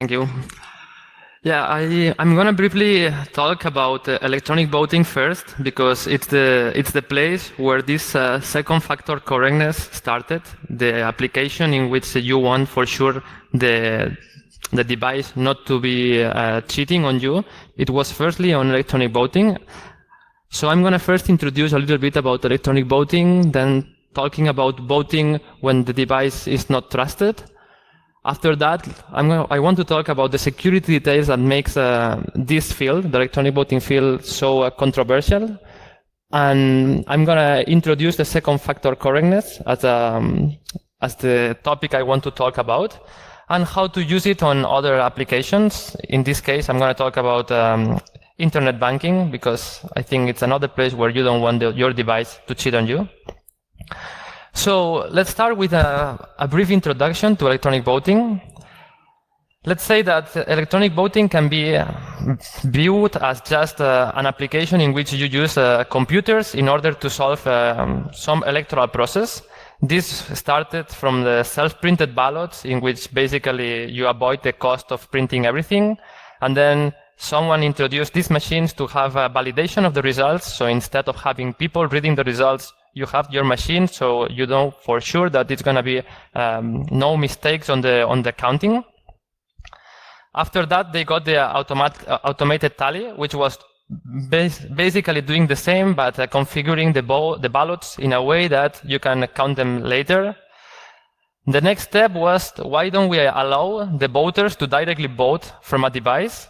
Thank you. Yeah, I'm gonna briefly talk about electronic voting first because it's the place where this second factor correctness started. The application in which you want for sure the device not to be cheating on you. It was firstly on electronic voting. So I'm gonna first introduce a little bit about electronic voting, then talking about voting when the device is not trusted. After that, I want to talk about the security details that makes this field, the electronic voting field, so controversial. And I'm going to introduce the second factor correctness as the topic I want to talk about, and how to use it on other applications. In this case, I'm going to talk about internet banking, because I think it's another place where you don't want your device to cheat on you. So let's start with a brief introduction to electronic voting. Let's say that electronic voting can be viewed as just an application in which you use computers in order to solve some electoral process. This started from the self-printed ballots, in which basically you avoid the cost of printing everything. And then someone introduced these machines to have a validation of the results. So instead of having people reading the results, you have your machine, so you know for sure that it's going to be no mistakes on the counting. After that, they got the automated tally, which was basically doing the same, but configuring the ballots in a way that you can count them later. The next step was, why don't we allow the voters to directly vote from a device?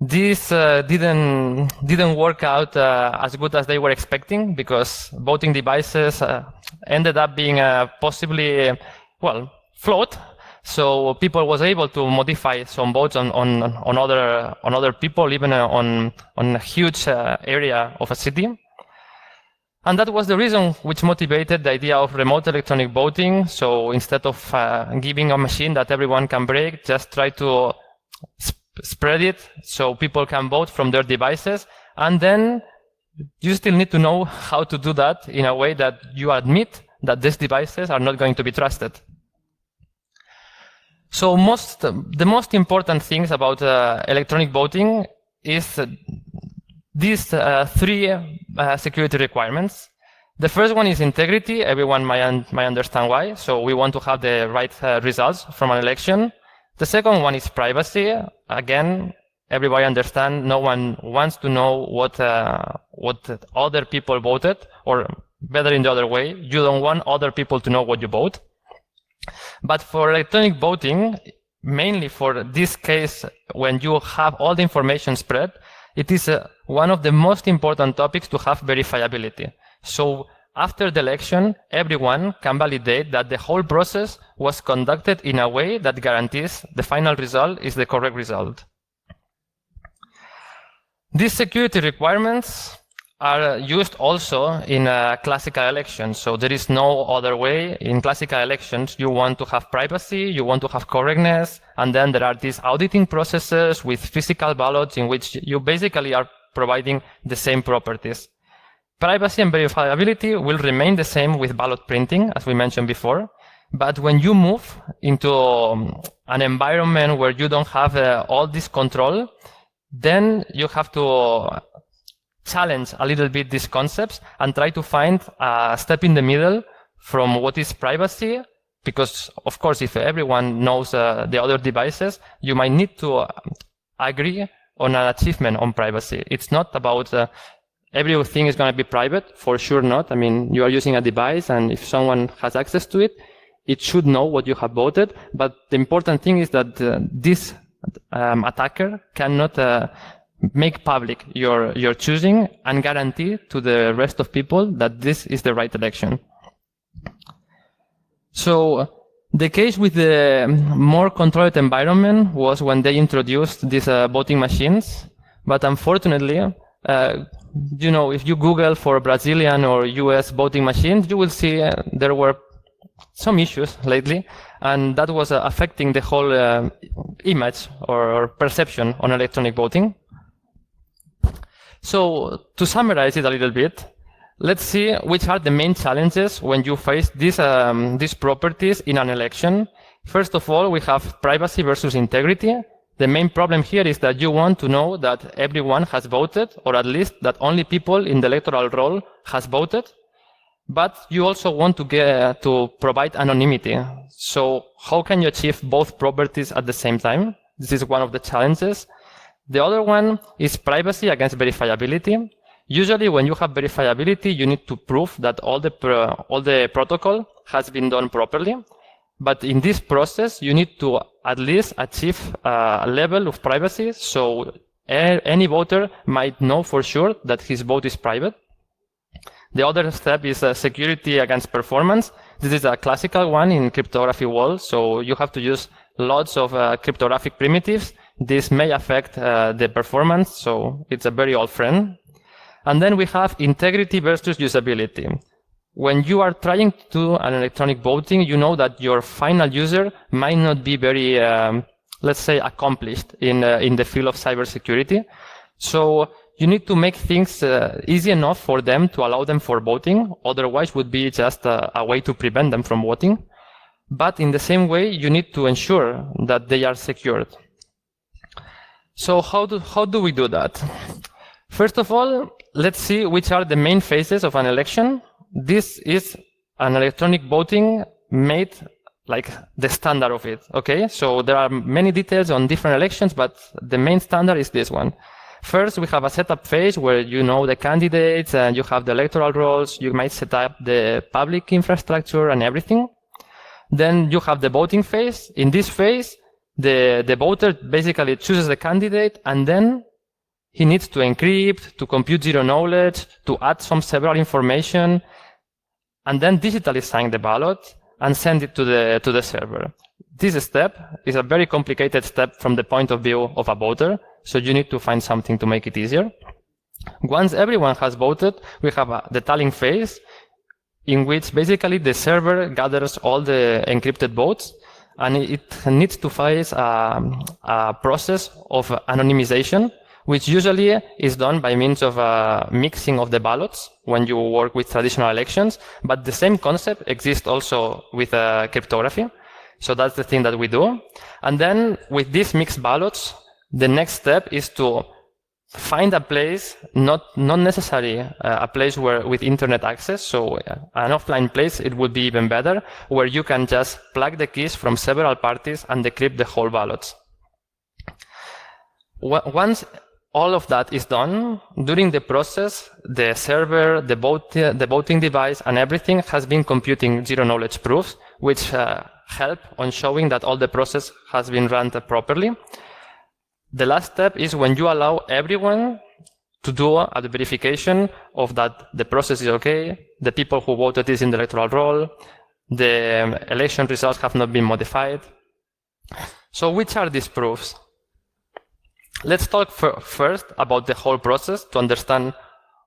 This didn't work out as good as they were expecting, because voting devices ended up being possibly, well, flawed. So people was able to modify some votes on other people, even on a huge area of a city. And that was the reason which motivated the idea of remote electronic voting. So instead of giving a machine that everyone can break, just try to spread it so people can vote from their devices. And then you still need to know how to do that in a way that you admit that these devices are not going to be trusted. So the most important things about electronic voting is these three security requirements. The first one is integrity. Everyone might understand why. So we want to have the right results from an election. The second one is privacy. Again, everybody understands, no one wants to know what other people voted, or better in the other way, you don't want other people to know what you vote. But for electronic voting, mainly for this case, when you have all the information spread, it is one of the most important topics to have verifiability. So after the election, everyone can validate that the whole process was conducted in a way that guarantees the final result is the correct result. These security requirements are used also in classical elections. So there is no other way. In classical elections, you want to have privacy, you want to have correctness, and then there are these auditing processes with physical ballots in which you basically are providing the same properties. Privacy and verifiability will remain the same with ballot printing, as we mentioned before. But when you move into an environment where you don't have all this control, then you have to challenge a little bit these concepts and try to find a step in the middle from what is privacy. Because, of course, if everyone knows the other devices, you might need to agree on an achievement on privacy. It's not about everything is going to be private, for sure not. I mean, you are using a device, and if someone has access to it, it should know what you have voted. But the important thing is that this attacker cannot make public your choosing and guarantee to the rest of people that this is the right election. So the case with the more controlled environment was when they introduced these voting machines. But unfortunately, if you Google for Brazilian or US voting machines, you will see there were some issues lately, and that was affecting the whole image or perception on electronic voting. So to summarize it a little bit, let's see which are the main challenges when you face these properties in an election. First of all, we have privacy versus integrity. The main problem here is that you want to know that everyone has voted, or at least that only people in the electoral roll has voted. But you also want to provide anonymity. So how can you achieve both properties at the same time? This is one of the challenges. The other one is privacy against verifiability. Usually when you have verifiability, you need to prove that all the protocol has been done properly. But in this process, you need to at least achieve a level of privacy, so any voter might know for sure that his vote is private. The other step is security against performance. This is a classical one in cryptography world, so you have to use lots of cryptographic primitives. This may affect the performance, so it's a very old friend. And then we have integrity versus usability. When you are trying to do an electronic voting, you know that your final user might not be very, let's say, accomplished in the field of cybersecurity. So you need to make things easy enough for them to allow them for voting. Otherwise, would be just a way to prevent them from voting. But in the same way, you need to ensure that they are secured. So how do we do that? First of all, let's see which are the main phases of an election. This is an electronic voting made like the standard of it, okay? So there are many details on different elections, but the main standard is this one. First, we have a setup phase where you know the candidates and you have the electoral rolls. You might set up the public infrastructure and everything. Then you have the voting phase. In this phase, the voter basically chooses the candidate, and then he needs to encrypt, to compute zero knowledge, to add some several information, and then digitally sign the ballot and send it to the server. This step is a very complicated step from the point of view of a voter, so you need to find something to make it easier. Once everyone has voted, we have the tallying phase, in which basically the server gathers all the encrypted votes, and it needs to face a process of anonymization, which usually is done by means of mixing of the ballots when you work with traditional elections. But the same concept exists also with cryptography. So that's the thing that we do. And then with these mixed ballots, the next step is to find a place, not necessarily a place with internet access. So an offline place, it would be even better, where you can just plug the keys from several parties and decrypt the whole ballots. Once all of that is done, during the process, the server, the voting device, and everything has been computing zero-knowledge proofs, which help on showing that all the process has been run properly. The last step is when you allow everyone to do a verification of that the process is okay, the people who voted is in the electoral roll, the election results have not been modified. So which are these proofs? Let's talk first about the whole process to understand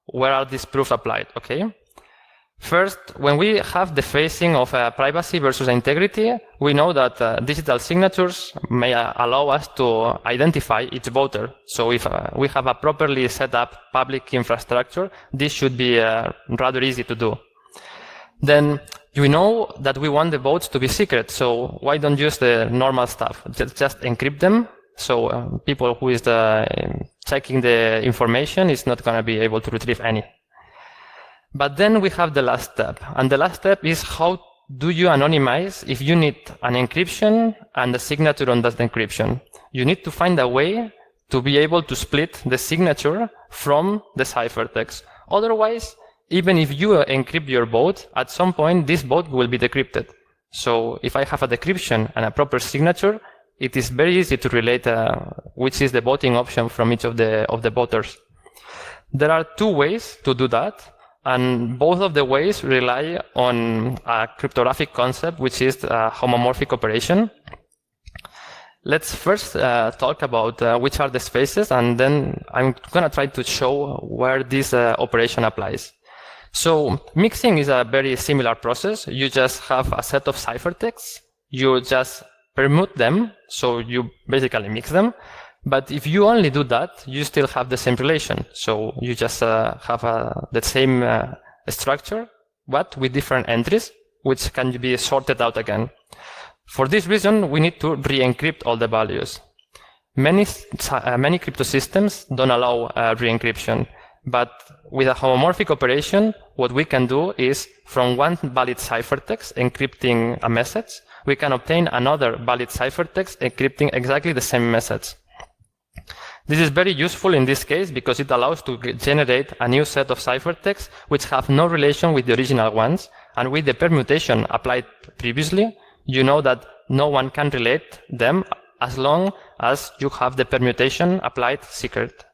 where are these proofs applied, okay? First, when we have the phasing of privacy versus integrity, we know that digital signatures may allow us to identify each voter. So if we have a properly set up public infrastructure, this should be rather easy to do. Then you know that we want the votes to be secret, so why don't use the normal stuff? Just encrypt them. So people who is checking the information is not going to be able to retrieve any. But then we have the last step. And the last step is how do you anonymize if you need an encryption and a signature on that encryption? You need to find a way to be able to split the signature from the ciphertext. Otherwise, even if you encrypt your vote, at some point this vote will be decrypted. So if I have a decryption and a proper signature, it is very easy to relate which is the voting option from each of the voters. There are two ways to do that, and both of the ways rely on a cryptographic concept, which is homomorphic operation. Let's first talk about which are the spaces, and then I'm going to try to show where this operation applies. So mixing is a very similar process. You just have a set of ciphertexts. You just permute them, so you basically mix them. But if you only do that, you still have the same relation. So you just have the same structure, but with different entries, which can be sorted out again. For this reason, we need to re-encrypt all the values. Many crypto systems don't allow re-encryption, but with a homomorphic operation, what we can do is from one valid ciphertext encrypting a message, we can obtain another valid ciphertext encrypting exactly the same message. This is very useful in this case because it allows to generate a new set of ciphertexts which have no relation with the original ones, and with the permutation applied previously, you know that no one can relate them as long as you have the permutation applied secret.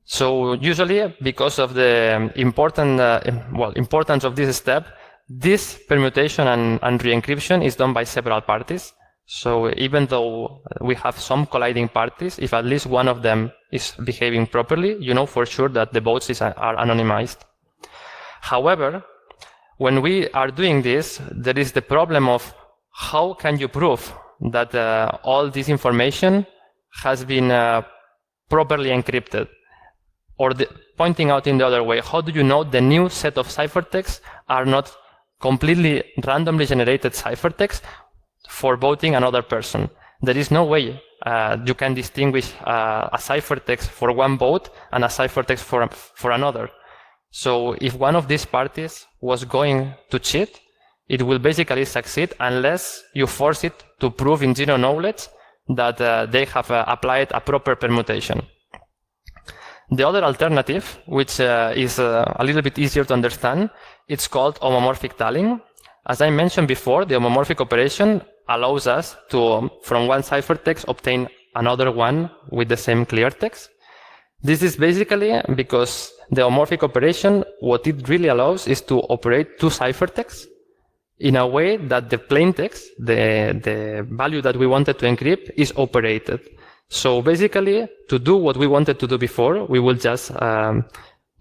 So usually, because of the importance of this step, this permutation and re-encryption is done by several parties. So even though we have some colliding parties, if at least one of them is behaving properly, you know for sure that the votes are anonymized. However, when we are doing this, there is the problem of how can you prove that all this information has been properly encrypted? Or pointing out in the other way, how do you know the new set of ciphertexts are not completely randomly generated ciphertexts for voting another person? There is no way you can distinguish a ciphertext for one vote and a ciphertext for another. So if one of these parties was going to cheat, it will basically succeed unless you force it to prove in zero knowledge that they have applied a proper permutation. The other alternative, which is a little bit easier to understand, it's called homomorphic tallying. As I mentioned before, the homomorphic operation allows us to, from one ciphertext, obtain another one with the same clear text. This is basically because the homomorphic operation, what it really allows is to operate two ciphertexts in a way that the plain text, the value that we wanted to encrypt, is operated. So basically, to do what we wanted to do before, we will just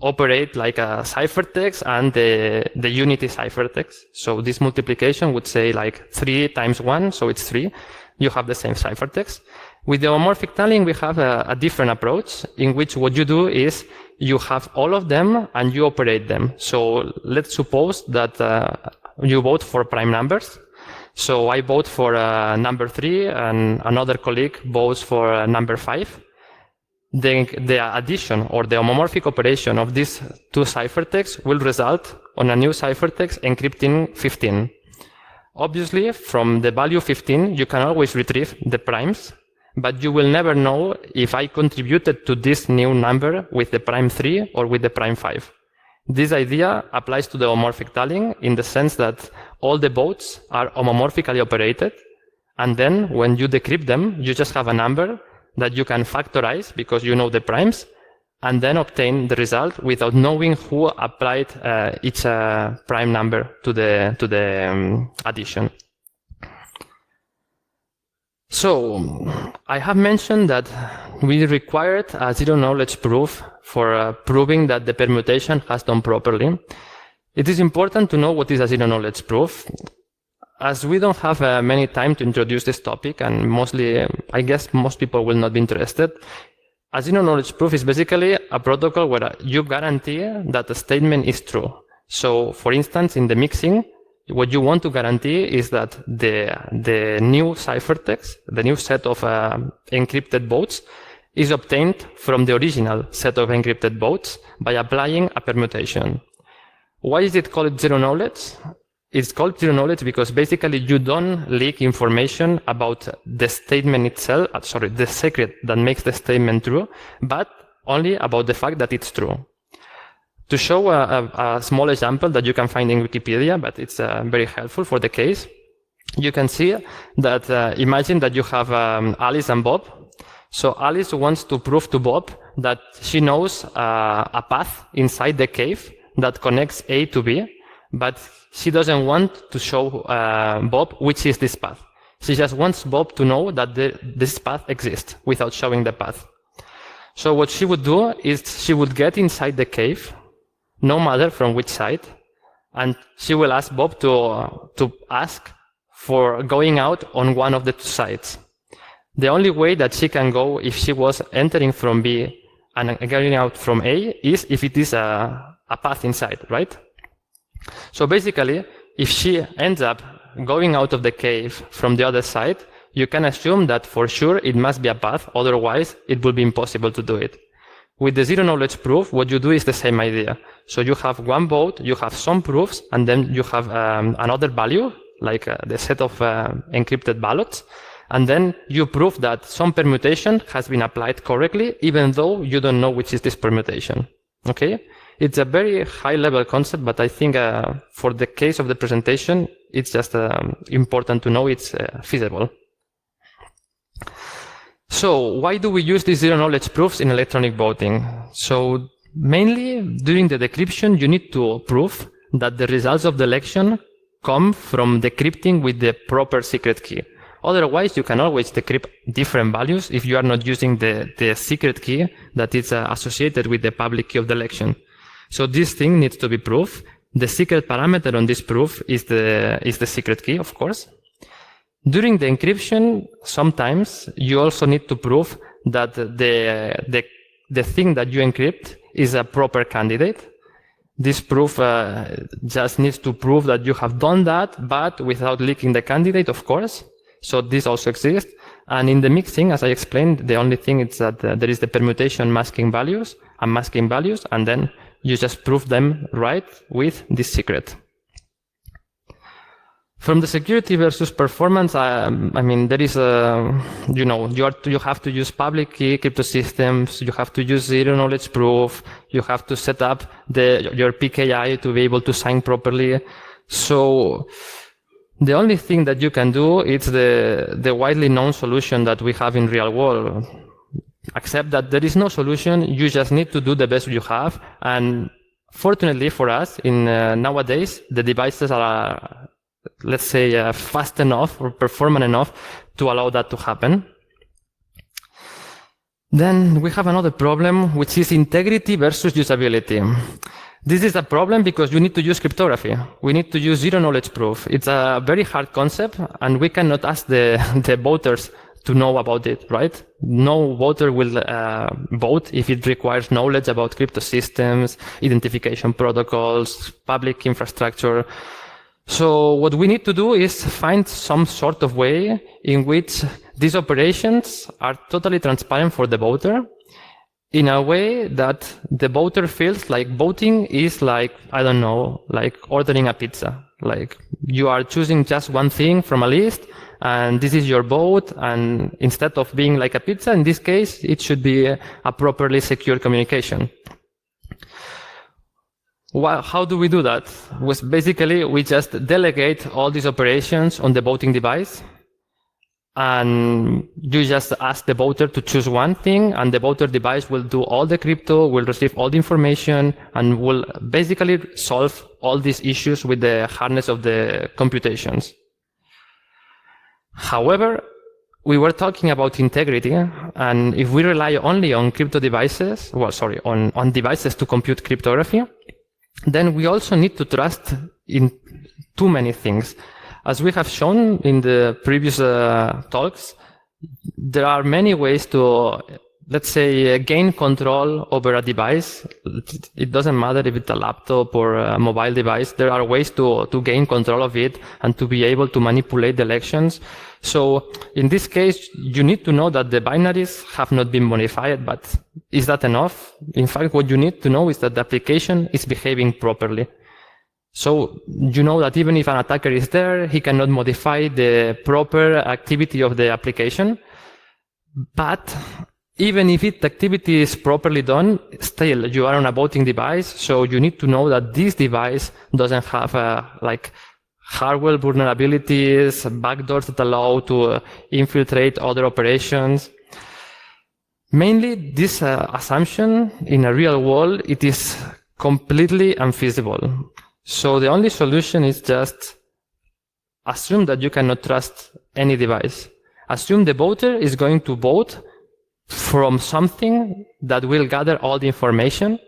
operate like a ciphertext and the unity ciphertext. So this multiplication would say like 3 times 1, so it's 3. You have the same ciphertext. With the homomorphic tallying, we have a different approach in which what you do is you have all of them and you operate them. So let's suppose that you vote for prime numbers. So I vote for number 3 and another colleague votes for number 5. Then the addition or the homomorphic operation of these two ciphertexts will result on a new ciphertext encrypting 15. Obviously, from the value 15, you can always retrieve the primes, but you will never know if I contributed to this new number with the prime 3 or with the prime 5. This idea applies to the homomorphic tallying in the sense that all the votes are homomorphically operated, and then when you decrypt them, you just have a number that you can factorize because you know the primes, and then obtain the result without knowing who applied each prime number to the addition. So I have mentioned that we required a zero knowledge proof for proving that the permutation has done properly. It is important to know what is a zero knowledge proof. As we don't have many time to introduce this topic, and mostly, I guess most people will not be interested, a zero knowledge proof is basically a protocol where you guarantee that the statement is true. So, for instance, in the mixing, what you want to guarantee is that the new ciphertext, the new set of encrypted votes, is obtained from the original set of encrypted votes by applying a permutation. Why is it called zero knowledge? It's called zero knowledge because basically you don't leak information about the statement itself, the secret that makes the statement true, but only about the fact that it's true. To show a small example that you can find in Wikipedia, but it's very helpful for the case, you can see that imagine that you have Alice and Bob. So Alice wants to prove to Bob that she knows a path inside the cave that connects A to B, but she doesn't want to show Bob which is this path. She just wants Bob to know that this path exists without showing the path. So what she would do is she would get inside the cave, no matter from which side, and she will ask Bob to ask for going out on one of the two sides. The only way that she can go if she was entering from B and going out from A is if it is a path inside, right? So basically, if she ends up going out of the cave from the other side, you can assume that for sure it must be a path, otherwise it will be impossible to do it. With the zero knowledge proof, what you do is the same idea. So you have one vote, you have some proofs, and then you have another value, like the set of encrypted ballots, and then you prove that some permutation has been applied correctly, even though you don't know which is this permutation. Okay? It's a very high-level concept, but I think for the case of the presentation, it's just important to know it's feasible. So why do we use these zero-knowledge proofs in electronic voting? So mainly, during the decryption, you need to prove that the results of the election come from decrypting with the proper secret key. Otherwise, you can always decrypt different values if you are not using the secret key that is associated with the public key of the election. So this thing needs to be proved. The secret parameter on this proof is the secret key, of course. During the encryption, sometimes you also need to prove that the thing that you encrypt is a proper candidate. This proof just needs to prove that you have done that, but without leaking the candidate, of course. So this also exists. And in the mixing, as I explained, the only thing is that there is the permutation masking values, and then you just prove them right with this secret. From the security versus performance, I mean, there is you have to use public key crypto systems, you have to use zero knowledge proof, you have to set up your PKI to be able to sign properly. So the only thing that you can do is the widely known solution that we have in real world. Except that there is no solution, you just need to do the best you have. And fortunately for us, in nowadays, the devices are, let's say, fast enough or performant enough to allow that to happen. Then we have another problem, which is integrity versus usability. This is a problem because you need to use cryptography. We need to use zero knowledge proof. It's a very hard concept, and we cannot ask the voters to know about it, right? No voter will vote if it requires knowledge about crypto systems, identification protocols, public infrastructure. So what we need to do is find some sort of way in which these operations are totally transparent for the voter, in a way that the voter feels like voting is like, I don't know, like ordering a pizza. Like you are choosing just one thing from a list, and this is your vote, and instead of being like a pizza, in this case, it should be a properly secure communication. How do we do that? Basically, we just delegate all these operations on the voting device, and you just ask the voter to choose one thing, and the voter device will do all the crypto, will receive all the information, and will basically solve all these issues with the hardness of the computations. However, we were talking about integrity, and if we rely only on crypto devices, on devices to compute cryptography, then we also need to trust in too many things. As we have shown in the previous talks, there are many ways to, let's say, gain control over a device. It doesn't matter if it's a laptop or a mobile device. There are ways to gain control of it and to be able to manipulate the elections. So in this case, you need to know that the binaries have not been modified, but is that enough? In fact, what you need to know is that the application is behaving properly. So you know that even if an attacker is there, he cannot modify the proper activity of the application. But even if the activity is properly done, still you are on a voting device, so you need to know that this device doesn't have hardware vulnerabilities, backdoors that allow to infiltrate other operations. Mainly, this assumption in a real world, it is completely unfeasible. So the only solution is just assume that you cannot trust any device. Assume the voter is going to vote from something that will gather all the information,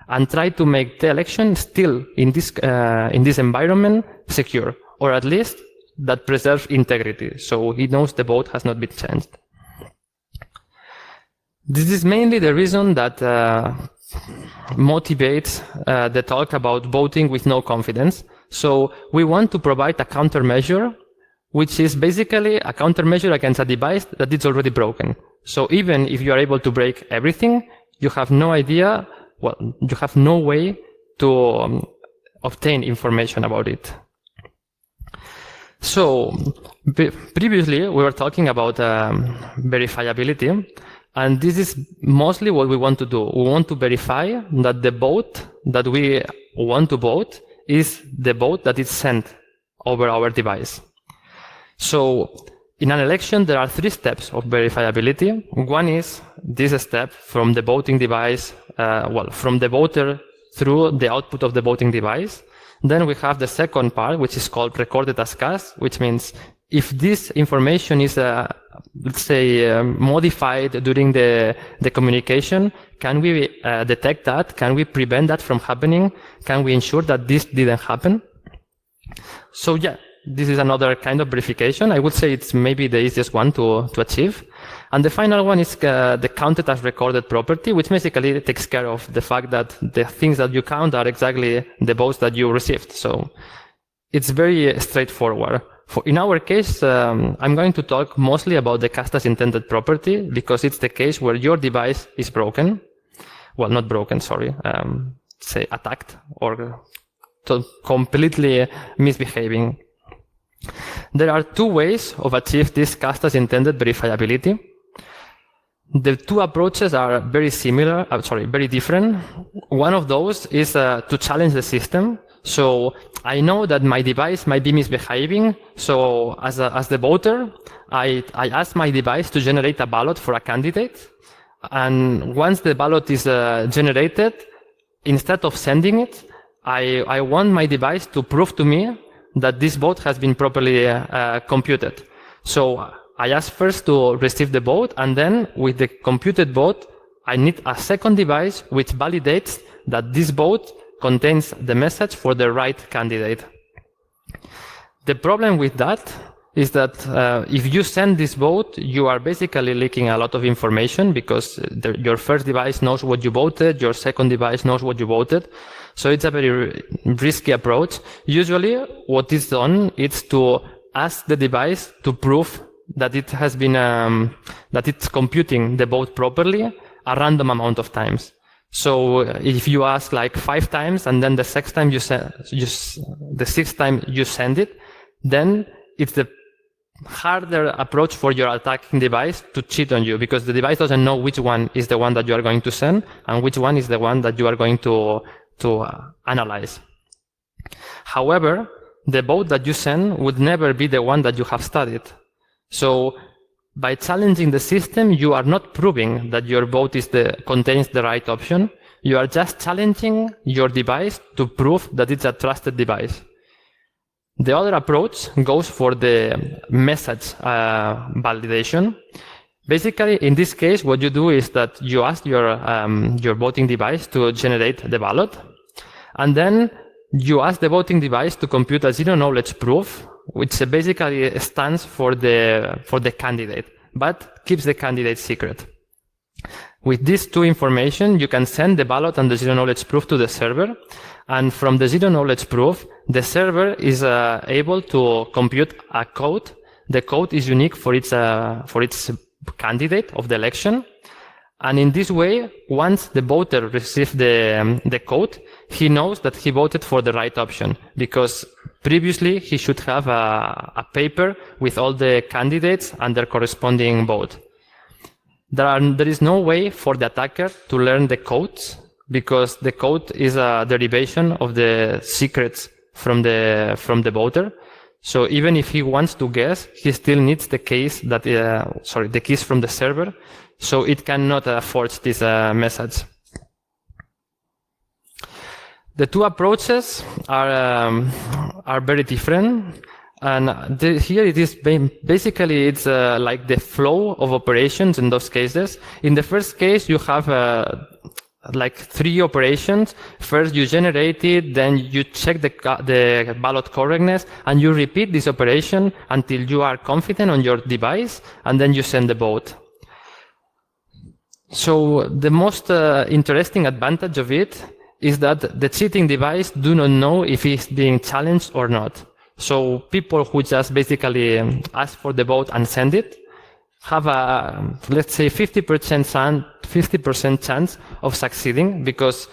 and try to make the election still in this environment secure, or at least that preserves integrity, so he knows the vote has not been changed. This is mainly the reason that motivates the talk about voting with no confidence. So we want to provide a countermeasure, which is basically a countermeasure against a device that is already broken. So even if you are able to break everything, you have no idea, well, you have no way to obtain information about it. So previously we were talking about verifiability, and this is mostly what we want to do. We want to verify that the vote that we want to vote is the vote that is sent over our device. So in an election, there are 3 steps of verifiability. One is this step from the voting device, from the voter through the output of the voting device. Then we have the second part, which is called recorded as cast, which means if this information is, let's say, modified during the communication, can we detect that? Can we prevent that from happening? Can we ensure that this didn't happen? So yeah, this is another kind of verification. I would say it's maybe the easiest one to achieve. And the final one is the counted as recorded property, which basically takes care of the fact that the things that you count are exactly the votes that you received. So it's very straightforward. In our case, I'm going to talk mostly about the cast as intended property, because it's the case where your device is broken. Well, not broken, sorry. Say attacked or completely misbehaving. There are 2 ways of achieve this cast as intended verifiability. The 2 approaches are very similar, very different. One of those is to challenge the system. So I know that my device might be misbehaving. So as the voter, I ask my device to generate a ballot for a candidate. And once the ballot is generated, instead of sending it, I want my device to prove to me that this vote has been properly computed. So I ask first to receive the vote, and then with the computed vote, I need a second device which validates that this vote contains the message for the right candidate. The problem with that is that if you send this vote, you are basically leaking a lot of information, because your first device knows what you voted, your second device knows what you voted. So it's a very risky approach. Usually what is done is to ask the device to prove that it has been, that it's computing the vote properly a random amount of times. So if you ask like 5 times and then the 6th time the 6th time you send it, then it's the harder approach for your attacking device to cheat on you, because the device doesn't know which one is the one that you are going to send and which one is the one that you are going to analyze. However, the vote that you send would never be the one that you have studied. So by challenging the system, you are not proving that your vote contains the right option. You are just challenging your device to prove that it's a trusted device. The other approach goes for the message validation. Basically, in this case, what you do is that you ask your voting device to generate the ballot, and then you ask the voting device to compute a zero-knowledge proof, which basically stands for the candidate, but keeps the candidate secret. With these 2 information, you can send the ballot and the zero-knowledge proof to the server, and from the zero-knowledge proof, the server is able to compute a code. The code is unique for its candidate of the election. And in this way, once the voter receives the code, he knows that he voted for the right option, because previously he should have a paper with all the candidates and their corresponding vote. There is no way for the attacker to learn the codes, because the code is a derivation of the secrets from the voter. So even if he wants to guess, he still needs the keys the keys from the server, so it cannot forge this message. The 2 approaches are very different, and here it is basically it's like the flow of operations in those cases. In the first case, you have like 3 operations. First, you generate it, then you check the ballot correctness, and you repeat this operation until you are confident on your device, and then you send the vote. So the most interesting advantage of it is that the cheating device do not know if it's being challenged or not. So people who just basically ask for the vote and send it have a, let's say, 50% chance of succeeding, because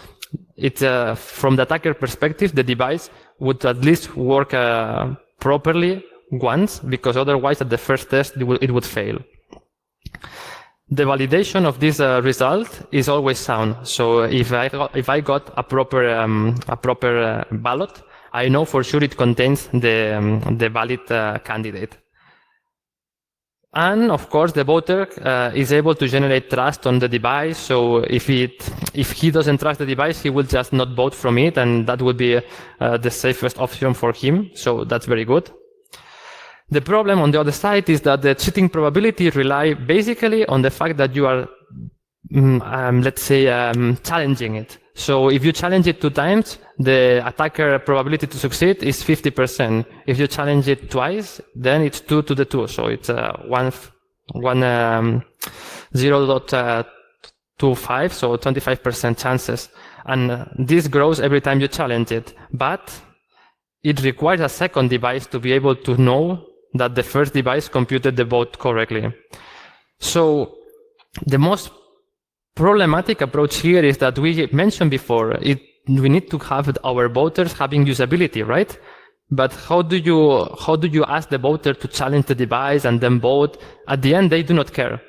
it, from the attacker perspective, the device would at least work properly once, because otherwise at the first test it would fail. The validation of this result is always sound. So if I got a proper ballot, I know for sure it contains the valid candidate. And of course, the voter is able to generate trust on the device. So if he doesn't trust the device, he will just not vote from it, and that would be the safest option for him. So that's very good. The problem on the other side is that the cheating probability rely basically on the fact that you are, let's say, challenging it. So if you challenge it 2 times, the attacker probability to succeed is 50%. If you challenge it twice, then it's 2 to the 2. So it's 0.25, so 25% chances. And this grows every time you challenge it. But it requires a second device to be able to know that the first device computed the vote correctly. So the most problematic approach here is that we mentioned before, we need to have our voters having usability, right? But how do you ask the voter to challenge the device and then vote? At the end, they do not care.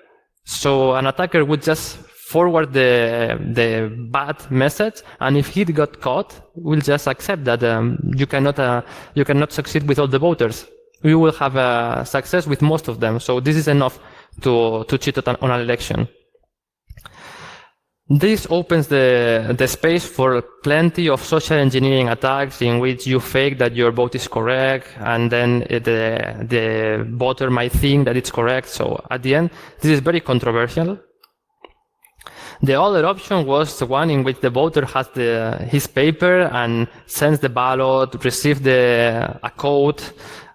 So an attacker would just forward the bad message, and if he got caught, we'll just accept that you cannot succeed with all the voters. We will have success with most of them. So this is enough to cheat on an election. This opens the space for plenty of social engineering attacks in which you fake that your vote is correct, and then the voter might think that it's correct. So at the end, this is very controversial. The other option was the one in which the voter has his paper and sends the ballot, receives a code,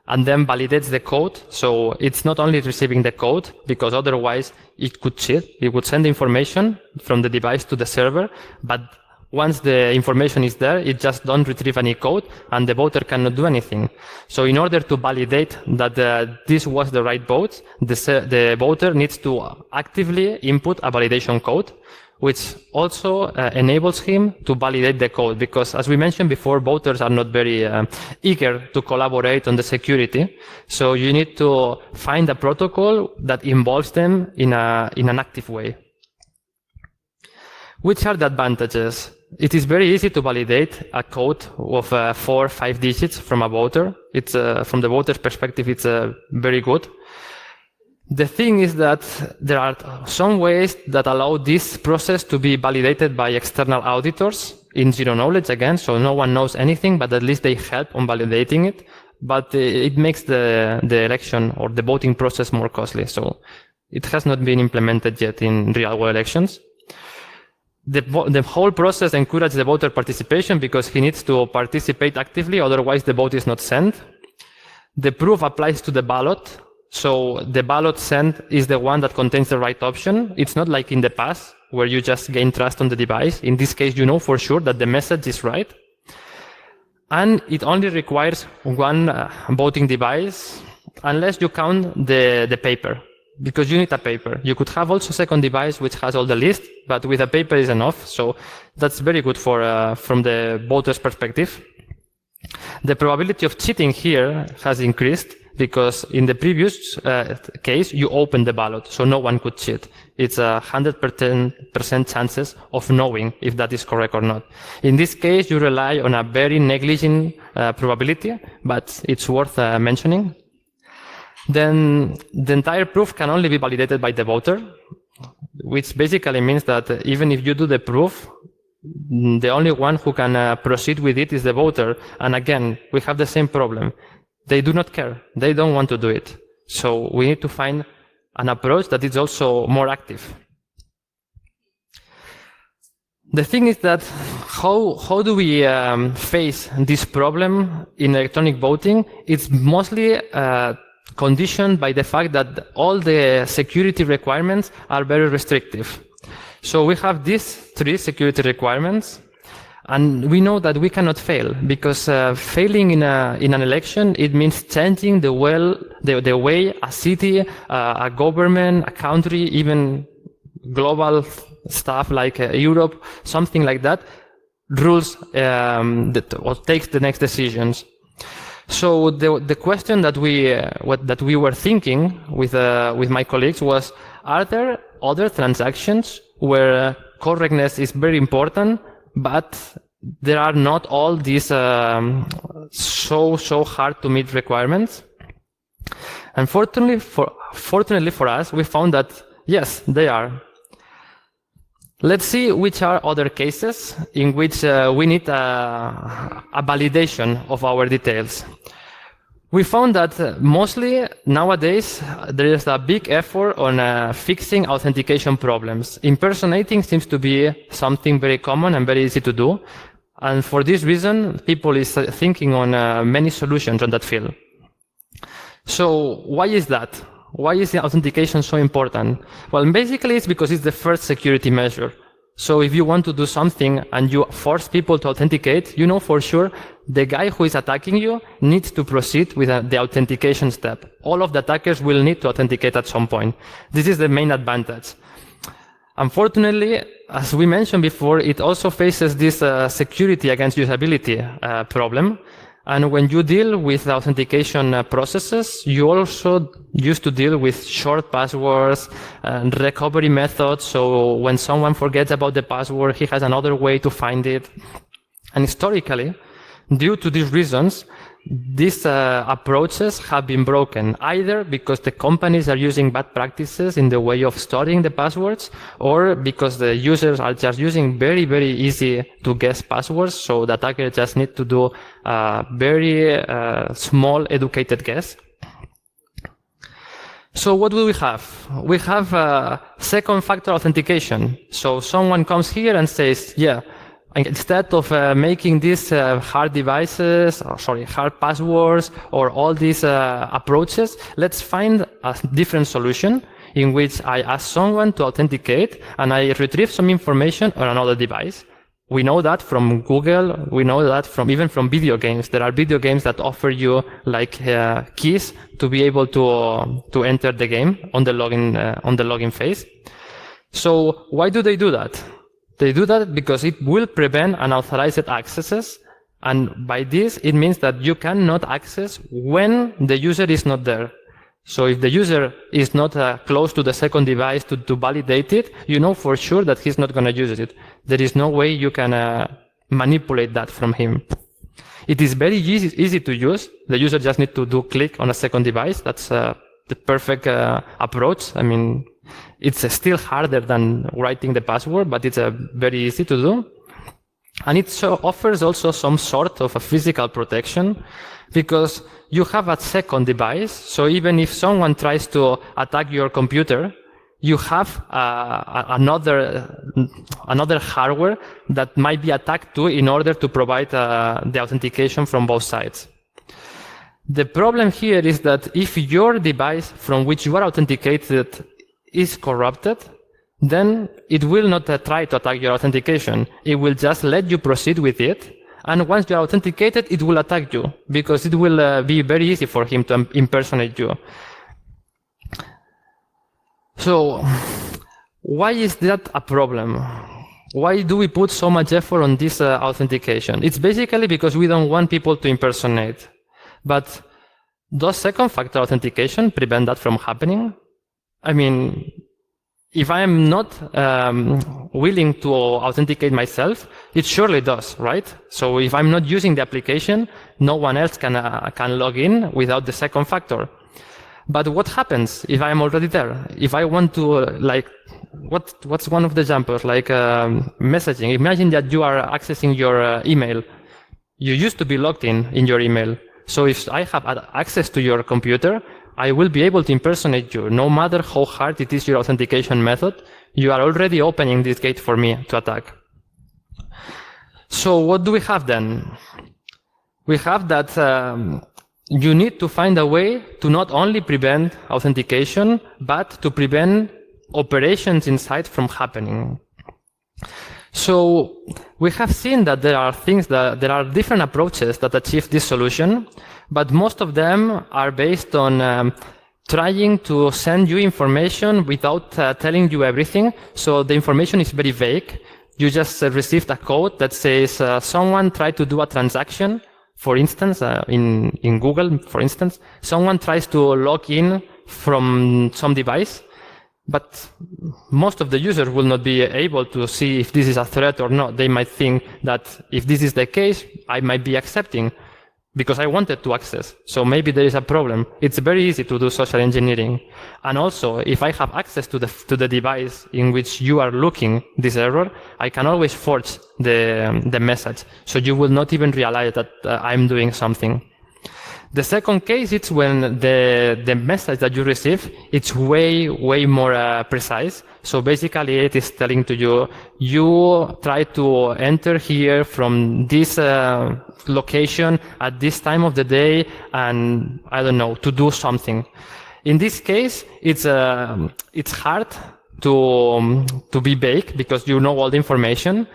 and then validates the code. So it's not only receiving the code, because otherwise it could cheat. It would send information from the device to the server, but once the information is there, it just don't retrieve any code, and the voter cannot do anything. So in order to validate that this was the right vote, the voter needs to actively input a validation code, which also enables him to validate the code, because as we mentioned before, voters are not very eager to collaborate on the security. So you need to find a protocol that involves them in an active way. Which are the advantages? It is very easy to validate a code of 4 or 5 digits from a voter. It's from the voter's perspective, it's very good. The thing is that there are some ways that allow this process to be validated by external auditors in zero knowledge again, so no one knows anything, but at least they help on validating it. But it makes the election or the voting process more costly, so it has not been implemented yet in real-world elections. The whole process encourages the voter participation because he needs to participate actively, otherwise the vote is not sent. The proof applies to the ballot. So the ballot sent is the one that contains the right option. It's not like in the past where you just gain trust on the device. In this case, you know for sure that the message is right. And it only requires one voting device unless you count the paper, because you need a paper. You could have also a second device which has all the list, but with a paper is enough. So that's very good for from the voter's perspective. The probability of cheating here has increased, because in the previous case, you opened the ballot, so no one could cheat. It's 100% chances of knowing if that is correct or not. In this case, you rely on a very negligent probability, but it's worth mentioning. Then the entire proof can only be validated by the voter, which basically means that even if you do the proof, the only one who can proceed with it is the voter. And again, we have the same problem. They do not care. They don't want to do it. So we need to find an approach that is also more active. The thing is that how do we face this problem in electronic voting? It's mostly conditioned by the fact that all the security requirements are very restrictive. So we have these 3 security requirements, And we know that we cannot fail, because failing in an election, it means changing the way a city, a government, a country, even global stuff like Europe, something like that, rules or takes the next decisions. So the question that we were thinking with my colleagues was: are there other transactions where correctness is very important, but there are not all these so hard to meet requirements? And fortunately for us, we found that yes, they are. Let's see which are other cases in which we need a validation of our details. We found that mostly nowadays there is a big effort on fixing authentication problems. Impersonating seems to be something very common and very easy to do. And for this reason, people is thinking on many solutions on that field. So why is that? Why is the authentication so important? Well, basically it's because it's the first security measure. So if you want to do something and you force people to authenticate, you know for sure the guy who is attacking you needs to proceed with the authentication step. All of the attackers will need to authenticate at some point. This is the main advantage. Unfortunately, as we mentioned before, it also faces this security against usability problem. And when you deal with authentication processes, you also used to deal with short passwords and recovery methods. So when someone forgets about the password, he has another way to find it. And historically, due to these reasons, these approaches have been broken, either because the companies are using bad practices in the way of storing the passwords, or because the users are just using very, very easy to guess passwords, so the attacker just need to do a very small educated guess. So what do we have? We have second factor authentication. So someone comes here and says, yeah, instead of making these hard passwords or all these approaches, let's find a different solution in which I ask someone to authenticate and I retrieve some information on another device. We know that from Google. We know that even from video games. There are video games that offer you like keys to be able to enter the game on the login phase. So why do they do that? They do that because it will prevent unauthorized accesses, and by this it means that you cannot access when the user is not there. So if the user is not close to the second device to validate it, you know for sure that he's not going to use it. There is no way you can manipulate that from him. It is very easy to use. The user just needs to click on a second device. That's the perfect approach. I mean, it's still harder than writing the password, but it's very easy to do. And it offers also some sort of a physical protection, because you have a second device. So even if someone tries to attack your computer, you have another hardware that might be attacked to in order to provide the authentication from both sides. The problem here is that if your device from which you are authenticated is corrupted, then it will not try to attack your authentication. It will just let you proceed with it. And once you are authenticated, it will attack you, because it will be very easy for him to impersonate you. So why is that a problem? Why do we put so much effort on this authentication? It's basically because we don't want people to impersonate. But does second factor authentication prevent that from happening? I mean, if I am not willing to authenticate myself, it surely does, right? So if I'm not using the application, no one else can log in without the second factor. But what happens if I'm already there? If I want to, like, what's one of the examples? Like messaging. Imagine that you are accessing your email. You used to be logged in your email. So if I have access to your computer, I will be able to impersonate you. No matter how hard it is your authentication method, you are already opening this gate for me to attack. So what do we have then? We have that you need to find a way to not only prevent authentication, but to prevent operations inside from happening. So we have seen that there are different approaches that achieve this solution, but most of them are based on trying to send you information without telling you everything. So the information is very vague. You just received a code that says someone tried to do a transaction. For instance, in Google, for instance, someone tries to log in from some device, but most of the users will not be able to see if this is a threat or not. They might think that if this is the case, I might be accepting because I wanted to access. So maybe there is a problem. It's very easy to do social engineering. And also, if I have access to the device in which you are looking this error, I can always forge the message. So you will not even realize that I'm doing something. The second case is when the message that you receive, it's way more precise. So basically it is telling to you, you try to enter here from this location at this time of the day and I don't know, to do something. In this case, it's hard to be vague because you know all the information,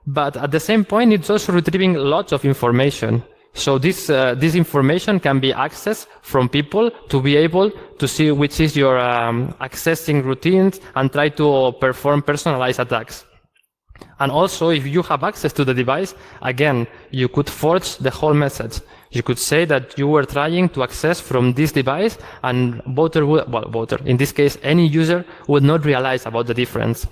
but at the same point, it's also retrieving lots of information. So this information can be accessed from people to be able to see which is your accessing routines and try to perform personalized attacks. And also, if you have access to the device, again, you could forge the whole message. You could say that you were trying to access from this device and in this case, any user would not realize about the difference.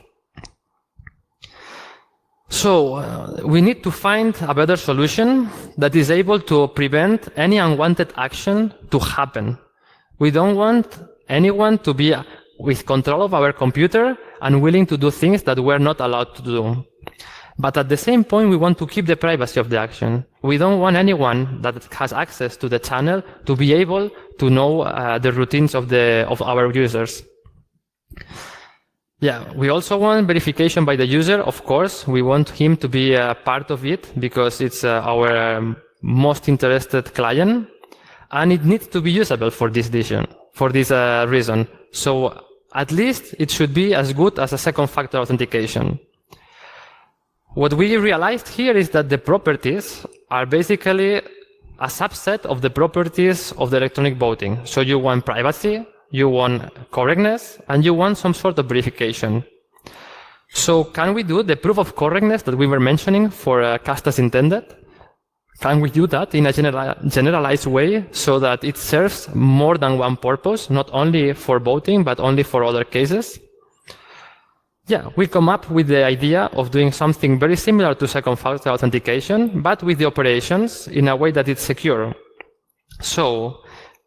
So we need to find a better solution that is able to prevent any unwanted action to happen. We don't want anyone to be with control of our computer and willing to do things that we're not allowed to do. But at the same point, we want to keep the privacy of the action. We don't want anyone that has access to the channel to be able to know the routines of our users. Yeah, we also want verification by the user, of course. We want him to be a part of it because it's our most interested client. And it needs to be usable for this reason. So at least it should be as good as a second factor authentication. What we realized here is that the properties are basically a subset of the properties of the electronic voting. So you want privacy, you want correctness, and you want some sort of verification. So can we do the proof of correctness that we were mentioning for cast as intended? Can we do that in a generalized way so that it serves more than one purpose, not only for voting, but only for other cases? Yeah, we come up with the idea of doing something very similar to second factor authentication, but with the operations in a way that it's secure. So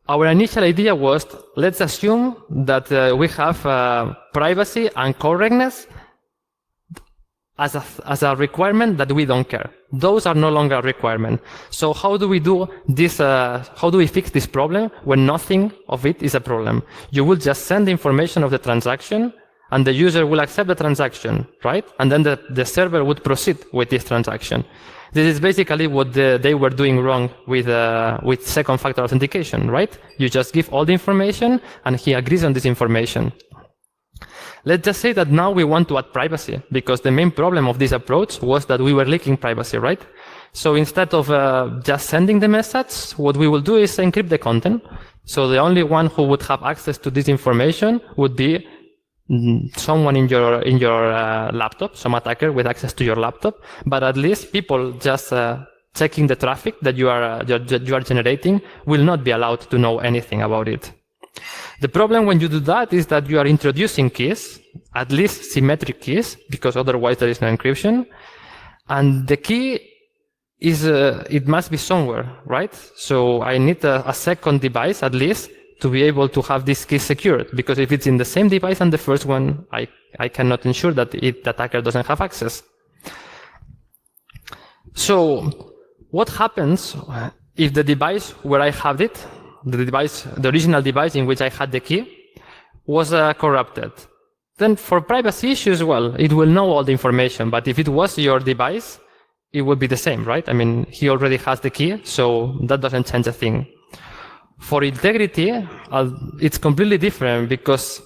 our initial idea was, let's assume that we have privacy and correctness as a requirement that we don't care. Those are no longer a requirement. So how do we do this? How do we fix this problem when nothing of it is a problem? You will just send the information of the transaction and the user will accept the transaction, right? And then the server would proceed with this transaction. This is basically what they were doing wrong with second factor authentication, right? You just give all the information and he agrees on this information. Let's just say that now we want to add privacy because the main problem of this approach was that we were leaking privacy, right? So instead of just sending the message, what we will do is encrypt the content. So the only one who would have access to this information would be someone in your laptop, some attacker with access to your laptop, but at least people just checking the traffic that you are generating will not be allowed to know anything about it. The problem when you do that is that you are introducing keys, at least symmetric keys, because otherwise there is no encryption, and the key is it must be somewhere, right? So I need a second device at least to be able to have this key secured, because if it's in the same device and the first one, I cannot ensure that the attacker doesn't have access. So what happens if the device where I had it, the original device in which I had the key, was corrupted? Then for privacy issues, well, it will know all the information, but if it was your device, it would be the same, right? I mean, he already has the key, so that doesn't change a thing. For integrity, it's completely different because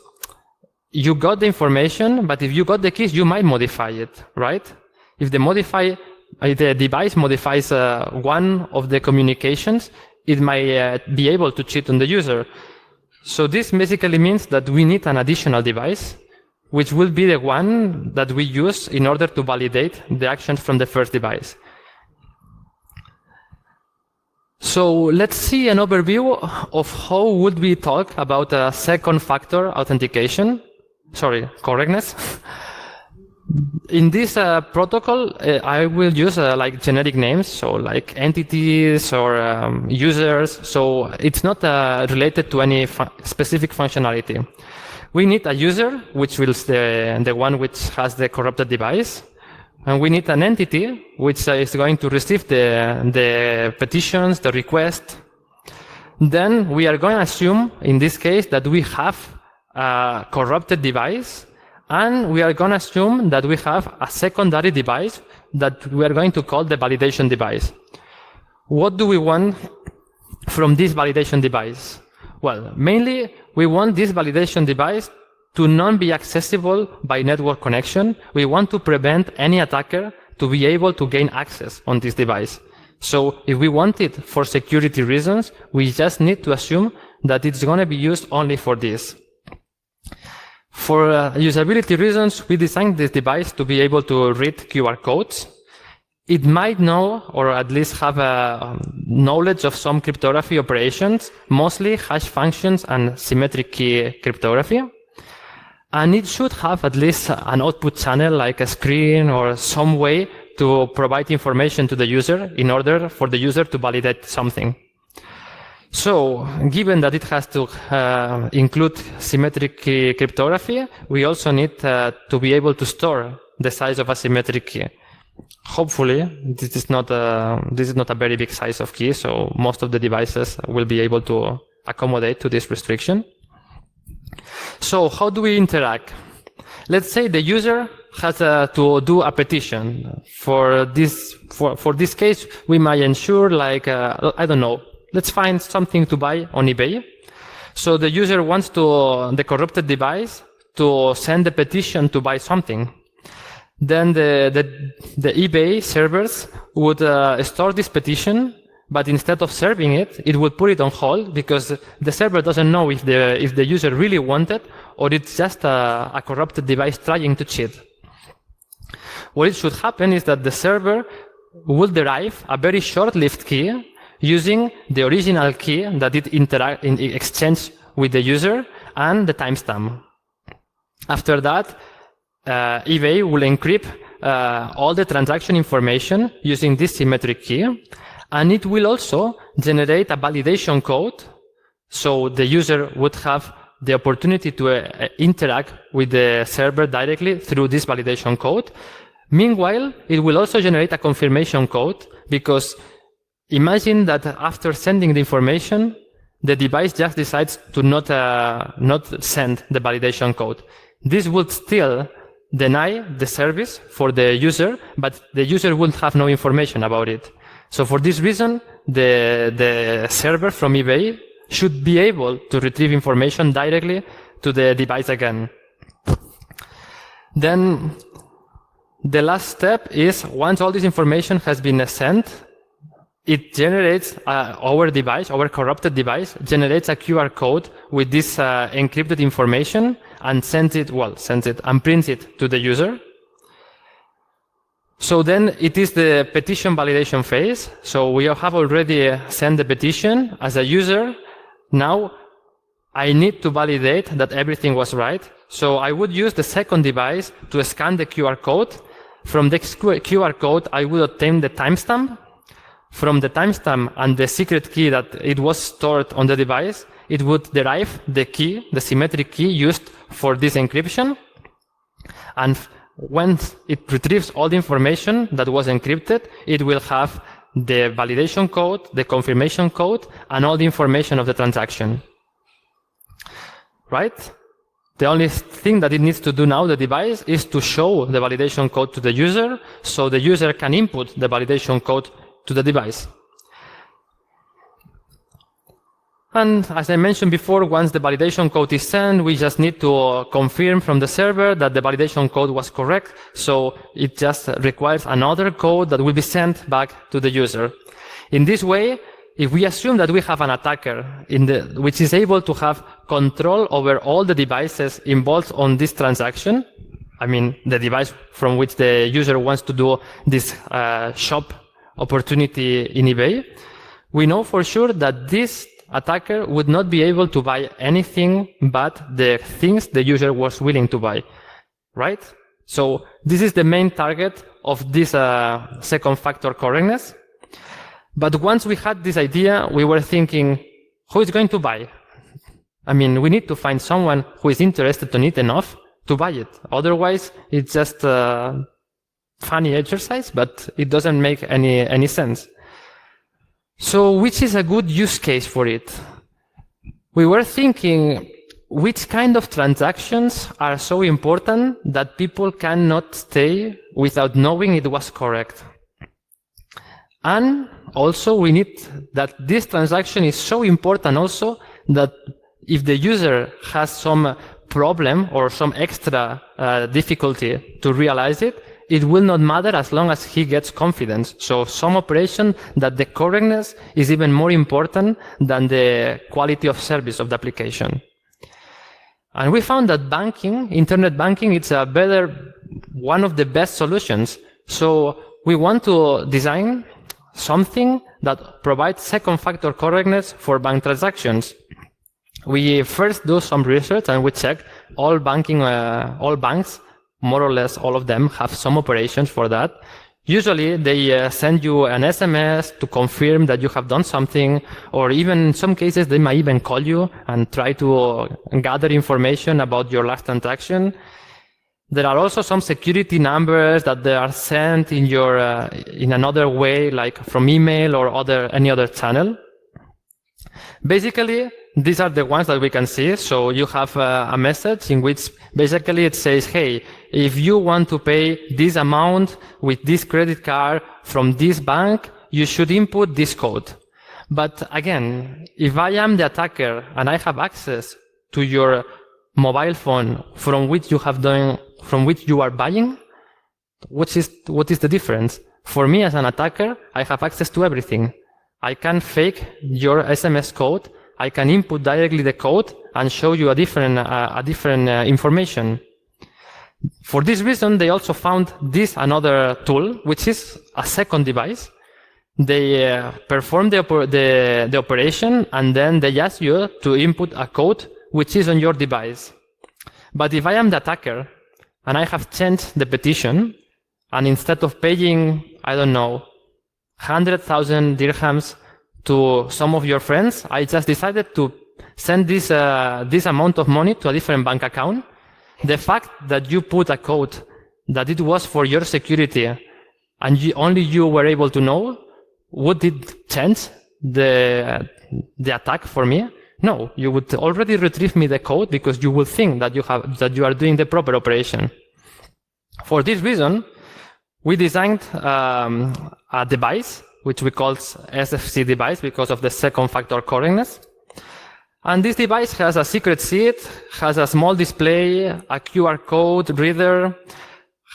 you got the information, but if you got the keys, you might modify it, right? If the device modifies one of the communications, it might be able to cheat on the user. So this basically means that we need an additional device, which will be the one that we use in order to validate the actions from the first device. So let's see an overview of how would we talk about a second factor authentication. Correctness. In this protocol, I will use like generic names, so like entities or users. So it's not related to any specific functionality. We need a user, which is the one which has the corrupted device. And we need an entity, which is going to receive the petitions, the request. Then we are going to assume, in this case, that we have a corrupted device. And we are going to assume that we have a secondary device that we are going to call the validation device. What do we want from this validation device? Well, mainly, we want this validation device to not be accessible by network connection. We want to prevent any attacker to be able to gain access on this device. So if we want it for security reasons, we just need to assume that it's going to be used only for this. For usability reasons, we designed this device to be able to read QR codes. It might know, or at least have a knowledge of some cryptography operations, mostly hash functions and symmetric key cryptography. And it should have at least an output channel, like a screen or some way to provide information to the user in order for the user to validate something. So, given that it has to include symmetric key cryptography, we also need to be able to store the size of a symmetric key. Hopefully, this is not a very big size of key, so most of the devices will be able to accommodate to this restriction. So, how do we interact? Let's say the user has to do a petition. For this case, we might ensure, like, I don't know, let's find something to buy on eBay. So the user wants the corrupted device to send the petition to buy something. Then the eBay servers would store this petition, but instead of serving it, it would put it on hold because the server doesn't know if the user really wanted or it's just a corrupted device trying to cheat. What it should happen is that the server will derive a very short-lived key using the original key that it exchanged with the user and the timestamp. After that, eBay will encrypt all the transaction information using this symmetric key, and it will also generate a validation code, so the user would have the opportunity to interact with the server directly through this validation code. Meanwhile, it will also generate a confirmation code, because imagine that after sending the information, the device just decides to not send the validation code. This would still deny the service for the user, but the user would have no information about it. So for this reason, the server from eBay should be able to retrieve information directly to the device again. Then the last step is, once all this information has been sent, it generates our corrupted device generates a QR code with this encrypted information and prints it to the user. So then it is the petition validation phase. So we have already sent the petition as a user. Now I need to validate that everything was right. So I would use the second device to scan the QR code. From the QR code, I would obtain the timestamp. From the timestamp and the secret key that it was stored on the device, it would derive the key, the symmetric key used for this encryption. And when it retrieves all the information that was encrypted, it will have the validation code, the confirmation code, and all the information of the transaction. Right? The only thing that it needs to do now, the device, is to show the validation code to the user, so the user can input the validation code to the device. And as I mentioned before, once the validation code is sent, we just need to confirm from the server that the validation code was correct. So it just requires another code that will be sent back to the user. In this way, if we assume that we have an attacker which is able to have control over all the devices involved on this transaction, I mean, the device from which the user wants to do this shop opportunity in eBay, we know for sure that this attacker would not be able to buy anything but the things the user was willing to buy, right? So this is the main target of this second factor correctness. But once we had this idea, we were thinking, who is going to buy? I mean, we need to find someone who is interested in it enough to buy it. Otherwise, it's just a funny exercise, but it doesn't make any sense. So which is a good use case for it? We were thinking, which kind of transactions are so important that people cannot stay without knowing it was correct? And also we need that this transaction is so important also that if the user has some problem or some extra difficulty to realize it, it will not matter as long as he gets confidence. So some operation that the correctness is even more important than the quality of service of the application. And we found that banking, internet banking, it's one of the best solutions. So we want to design something that provides second factor correctness for bank transactions. We first do some research and we check all banks, more or less all of them have some operations for that. Usually they send you an SMS to confirm that you have done something, or even in some cases they might even call you and try to gather information about your last transaction. There are also some security numbers that they are sent in in another way, like from email or any other channel. Basically, these are the ones that we can see. So you have a message in which basically it says, hey, if you want to pay this amount with this credit card from this bank, you should input this code. But again, if I am the attacker and I have access to your mobile phone from which you are buying, what is the difference? For me as an attacker, I have access to everything. I can fake your SMS code. I can input directly the code and show you a different information. For this reason, they also found another tool, which is a second device. They perform the operation and then they ask you to input a code which is on your device. But if I am the attacker and I have changed the petition, and instead of paying, I don't know, 100,000 dirhams to some of your friends, I just decided to send this amount of money to a different bank account. The fact that you put a code that it was for your security and only you were able to know, would it change the attack for me? No, you would already retrieve me the code because you will think that you are doing the proper operation. For this reason, we designed a device which we call SFC device because of the second factor correctness. And this device has a secret seed, has a small display, a QR code reader,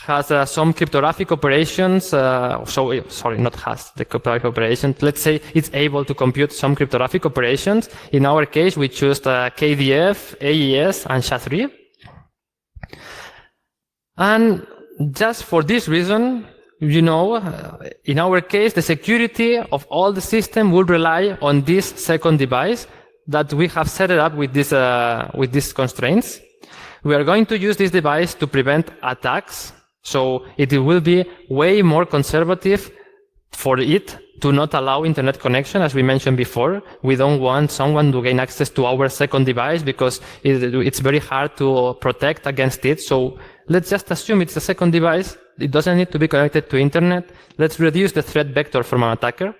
has some cryptographic operations. The cryptographic operations. Let's say it's able to compute some cryptographic operations. In our case, we chose KDF, AES, and SHA-3. And just for this reason, in our case, the security of all the system will rely on this second device that we have set it up with these constraints. We are going to use this device to prevent attacks. So it will be way more conservative for it to not allow internet connection, as we mentioned before. We don't want someone to gain access to our second device because it's very hard to protect against it. So let's just assume it's a second device. It doesn't need to be connected to internet. Let's reduce the threat vector from an attacker.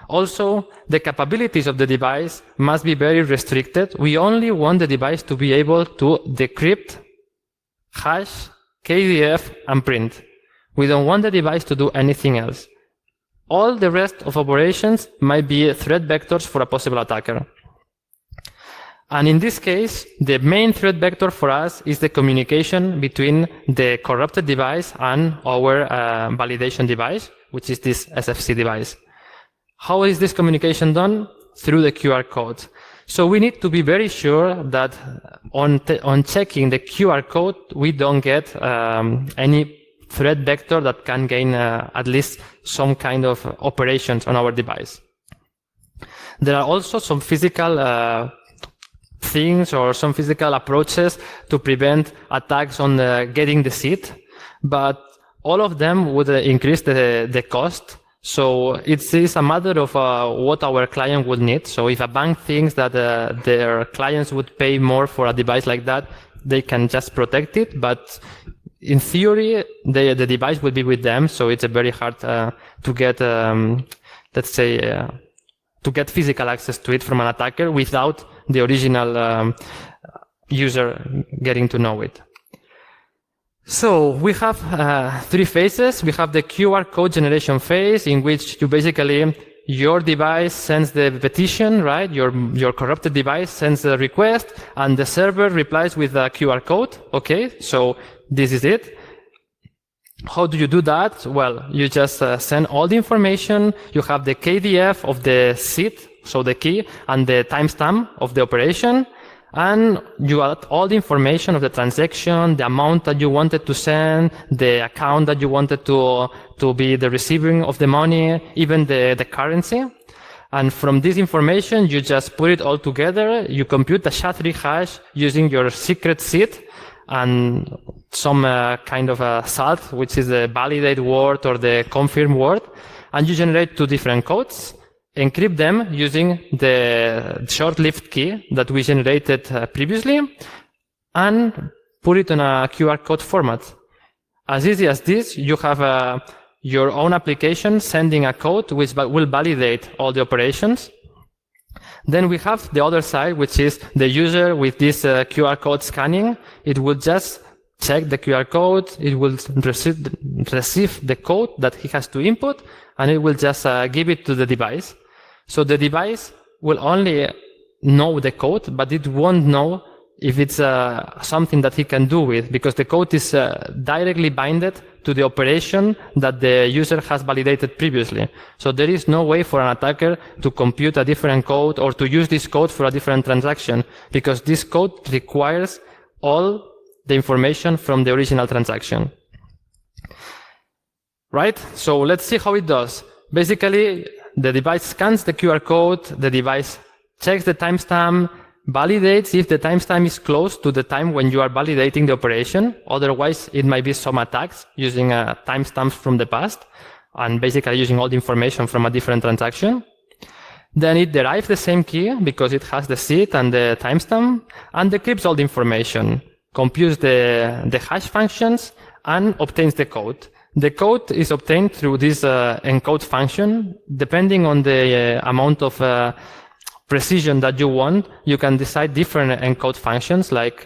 Also, the capabilities of the device must be very restricted. We only want the device to be able to decrypt, hash, KDF, and print. We don't want the device to do anything else. All the rest of operations might be threat vectors for a possible attacker. And in this case, the main threat vector for us is the communication between the corrupted device and our validation device, which is this SFC device. How is this communication done? Through the QR code. So we need to be very sure that on checking the QR code, we don't get any threat vector that can gain at least some kind of operations on our device. There are also some physical things or some physical approaches to prevent attacks on getting the seed, but all of them would increase the cost. So it is a matter of what our client would need. So if a bank thinks that their clients would pay more for a device like that, they can just protect it. But in theory, the device will be with them. So it's very hard to get, let's say, to get physical access to it from an attacker without the original user getting to know it. So we have 3 phases. We have the QR code generation phase, in which you basically, your device sends the petition, right? Your corrupted device sends the request, and the server replies with a QR code. Okay, so this is it. How do you do that? Well, you just send all the information. You have the KDF of the seed, so the key, and the timestamp of the operation. And you add all the information of the transaction, the amount that you wanted to send, the account that you wanted to be the receiving of the money, even the currency. And from this information, you just put it all together. You compute the SHA-3 hash using your secret seed and some kind of a salt, which is the validate word or the confirm word. And you generate 2 different codes. Encrypt them using the short-lived key that we generated previously, and put it in a QR code format. As easy as this, you have your own application sending a code which will validate all the operations. Then we have the other side, which is the user with this QR code scanning. It will just check the QR code, it will receive the code that he has to input, and it will just give it to the device. So the device will only know the code, but it won't know if it's something that he can do with, because the code is directly binded to the operation that the user has validated previously. So there is no way for an attacker to compute a different code or to use this code for a different transaction, because this code requires all the information from the original transaction. Right? So let's see how it does. Basically, the device scans the QR code, the device checks the timestamp, validates if the timestamp is close to the time when you are validating the operation. Otherwise, it might be some attacks using timestamps from the past and basically using all the information from a different transaction. Then it derives the same key because it has the seed and the timestamp, and decrypts all the information, computes the hash functions, and obtains the code. The code is obtained through this encode function. Depending on the amount of precision that you want, you can decide different encode functions, like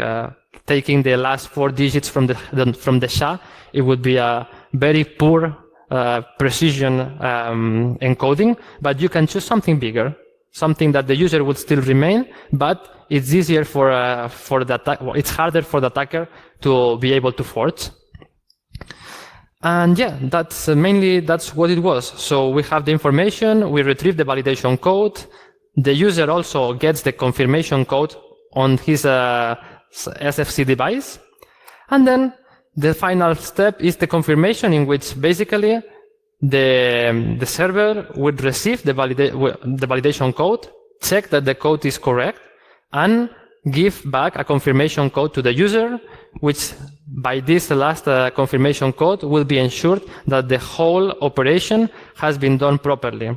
taking the last 4 digits from the SHA. It would be a very poor precision encoding, but you can choose something bigger, something that the user would still remain, but it's easier for the attack. It's harder for the attacker to be able to forge. And yeah, that's what it was. So we have the information, we retrieve the validation code. The user also gets the confirmation code on his SFC device. And then the final step is the confirmation, in which basically the server would receive the validation code, check that the code is correct, and give back a confirmation code to the user, which by this last confirmation code will be ensured that the whole operation has been done properly.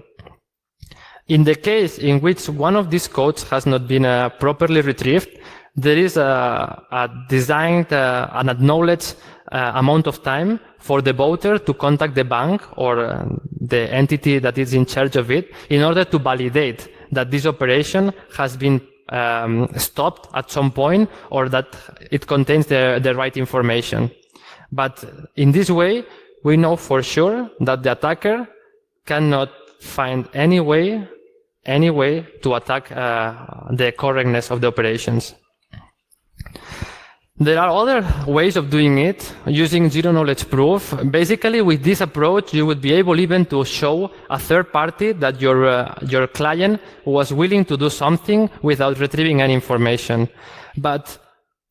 In the case in which one of these codes has not been properly retrieved, there is a designed an acknowledged amount of time for the voter to contact the bank or the entity that is in charge of it in order to validate that this operation has been stopped at some point, or that it contains the right information. But in this way, we know for sure that the attacker cannot find any way any way to attack the correctness of the operations. There are other ways of doing it using zero-knowledge proof. Basically, with this approach, you would be able even to show a third party that your client was willing to do something without retrieving any information. But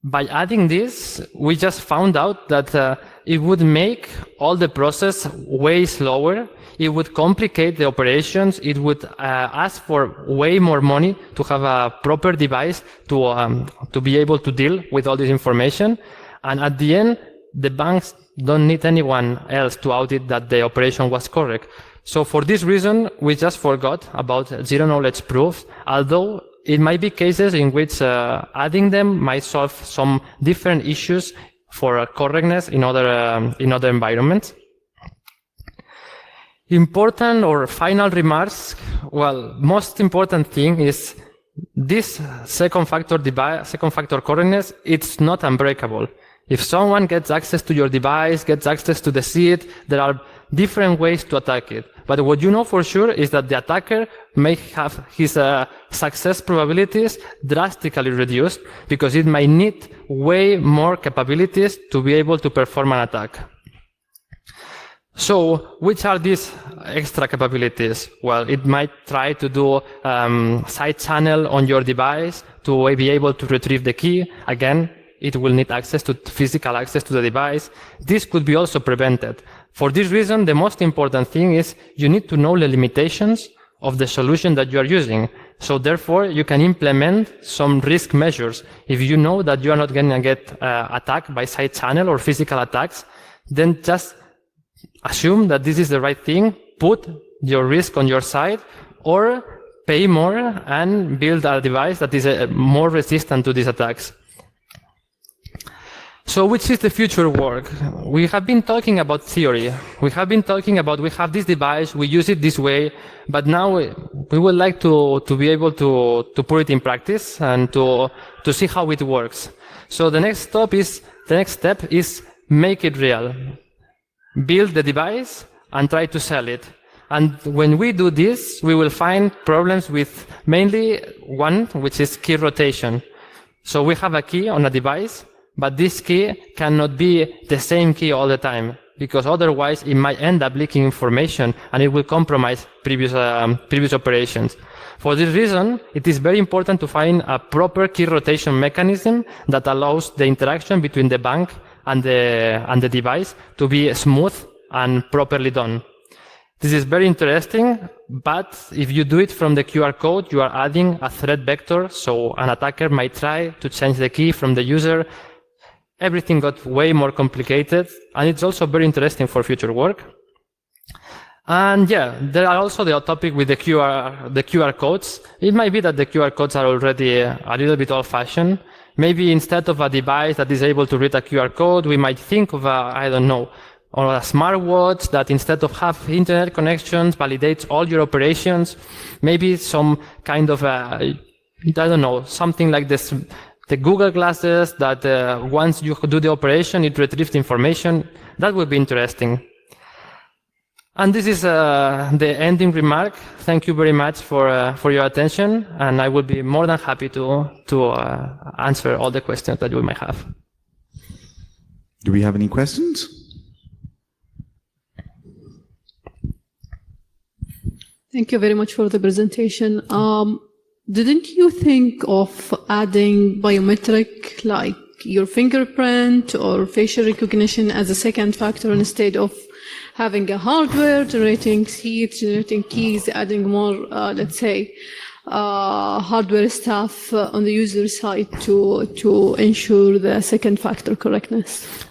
by adding this, we just found out that it would make all the process way slower. It would complicate the operations. It would ask for way more money to have a proper device to be able to deal with all this information. And at the end, the banks don't need anyone else to audit that the operation was correct. So for this reason, we just forgot about zero-knowledge proofs, although it might be cases in which adding them might solve some different issues for correctness in other environments. Important or final remarks. Well, most important thing is this second factor correctness, it's not unbreakable. If someone gets access to your device, gets access to the seed, there are different ways to attack it. But what you know for sure is that the attacker may have his success probabilities drastically reduced because it might need way more capabilities to be able to perform an attack. So, which are these extra capabilities? Well, it might try to do side channel on your device to be able to retrieve the key. Again, it will need physical access to the device. This could be also prevented. For this reason, the most important thing is you need to know the limitations of the solution that you are using. So therefore, you can implement some risk measures. If you know that you are not going to get attacked by side channel or physical attacks, then just assume that this is the right thing, put your risk on your side, or pay more and build a device that is more resistant to these attacks. So which is the future work? We have been talking about theory. We have been talking about we have this device, we use it this way, but now we would like to be able to put it in practice and to see how it works. So the next step is make it real. Build the device and try to sell it. And when we do this, we will find problems with mainly one, which is key rotation. So we have a key on a device, but this key cannot be the same key all the time, because otherwise it might end up leaking information and it will compromise previous operations. For this reason, it is very important to find a proper key rotation mechanism that allows the interaction between the bank and the device to be smooth and properly done. This is very interesting, but if you do it from the QR code, you are adding a threat vector, so an attacker might try to change the key from the user. Everything got way more complicated, and it's also very interesting for future work. And yeah, there are also the topic with the QR codes. It might be that the QR codes are already a little bit old-fashioned. Maybe instead of a device that is able to read a QR code, we might think of I don't know, or a smartwatch that instead of have internet connections, validates all your operations. Maybe some kind of I don't know, something like this, the Google glasses that once you do the operation, it retrieves the information. That would be interesting. And this is the ending remark. Thank you very much for your attention, and I will be more than happy to answer all the questions that you might have. Do we have any questions? Thank you very much for the presentation. Didn't you think of adding biometric, like your fingerprint or facial recognition, as a second factor instead of having a hardware, generating seeds, generating keys, adding more, let's say, hardware stuff on the user side to ensure the second factor correctness?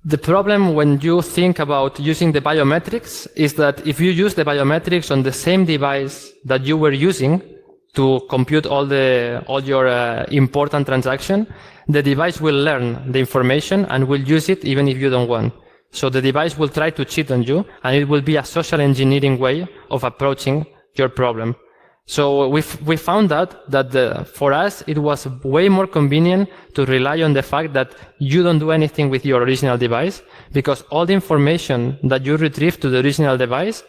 The problem when you think about using the biometrics is that if you use the biometrics on the same device that you were using to compute all your important transaction, the device will learn the information and will use it even if you don't want. So the device will try to cheat on you, and it will be a social engineering way of approaching your problem. So we found out that for us, it was way more convenient to rely on the fact that you don't do anything with your original device, because all the information that you retrieve to the original device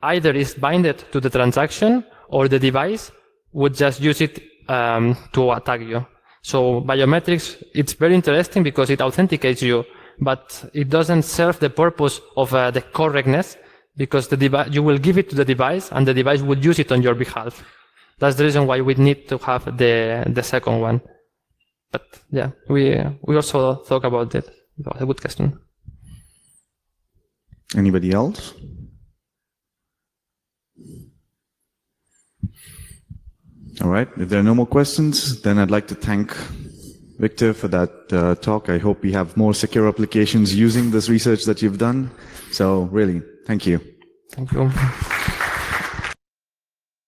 either is binded to the transaction or the device would just use it to attack you. So biometrics, it's very interesting because it authenticates you, but it doesn't serve the purpose of the correctness, because you will give it to the device and the device would use it on your behalf. That's the reason why we need to have the second one. But yeah, we also talk about it. It was a good question. Anybody else? All right. If there are no more questions, then I'd like to thank Victor for that talk. I hope we have more secure applications using this research that you've done. So really, thank you. Thank you.